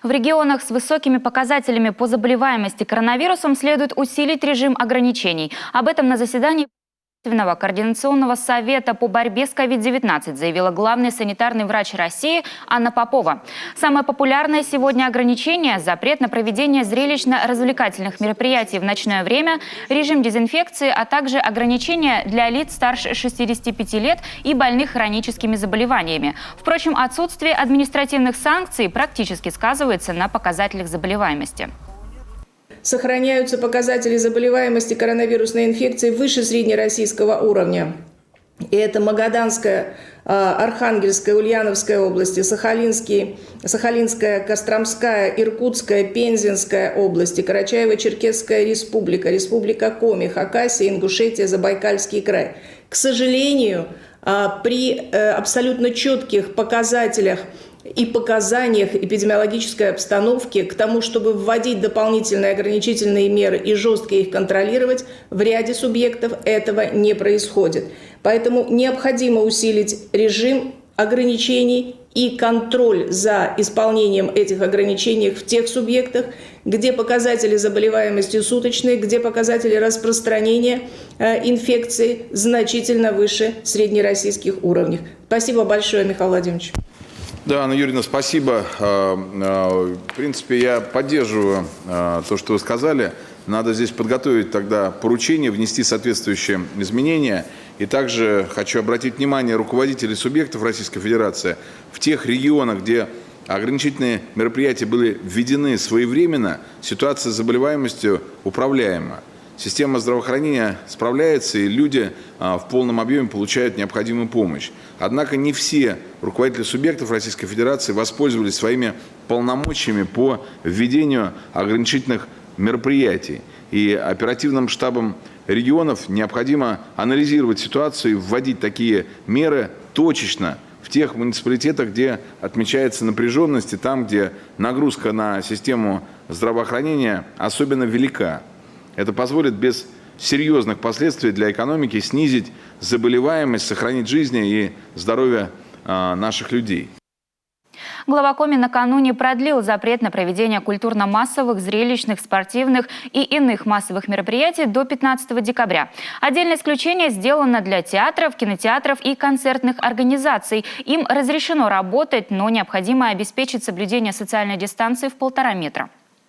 В регионах с высокими показателями по заболеваемости коронавирусом следует усилить режим ограничений. Об этом на заседании Координационного совета по борьбе с COVID-19 заявила главный санитарный врач России Анна Попова. Самое популярное сегодня ограничение – запрет на проведение зрелищно-развлекательных мероприятий в ночное время, режим дезинфекции, а также ограничения для лиц старше 65 лет и больных хроническими заболеваниями. Впрочем, отсутствие административных санкций практически сказывается на показателях заболеваемости. Сохраняются показатели заболеваемости коронавирусной инфекцией выше среднероссийского уровня. И это Магаданская, Архангельская, Ульяновская области, Сахалинская, Костромская, Иркутская, Пензенская области, Карачаево-Черкесская республика, Республика Коми, Хакасия, Ингушетия, Забайкальский край. К сожалению, при абсолютно четких показателях и показаниях эпидемиологической обстановки к тому, чтобы вводить дополнительные ограничительные меры и жестко их контролировать, в ряде субъектов этого не происходит. Поэтому необходимо усилить режим ограничений и контроль за исполнением этих ограничений в тех субъектах, где показатели заболеваемости суточные, где показатели распространения инфекции значительно выше среднероссийских уровней. Спасибо большое, Михаил Владимирович. Да, Анна Юрьевна, спасибо. В принципе, я поддерживаю то, что вы сказали. Надо здесь подготовить тогда поручение, внести соответствующие изменения. И также хочу обратить внимание руководителей субъектов Российской Федерации в тех регионах, где ограничительные мероприятия были введены своевременно, ситуация с заболеваемостью управляема. Система здравоохранения справляется, и люди в полном объеме получают необходимую помощь. Однако не все руководители субъектов Российской Федерации воспользовались своими полномочиями по введению ограничительных мероприятий. И оперативным штабам регионов необходимо анализировать ситуацию и вводить такие меры точечно в тех муниципалитетах, где отмечается напряженность, и там, где нагрузка на систему здравоохранения особенно велика. Это позволит без серьезных последствий для экономики снизить заболеваемость, сохранить жизни и здоровье наших людей. Глава Коми накануне продлил запрет на проведение культурно-массовых, зрелищных, спортивных и иных массовых мероприятий до 15 декабря. Отдельное исключение сделано для театров, кинотеатров и концертных организаций. Им разрешено работать, но необходимо обеспечить соблюдение социальной дистанции в 1,5 метра.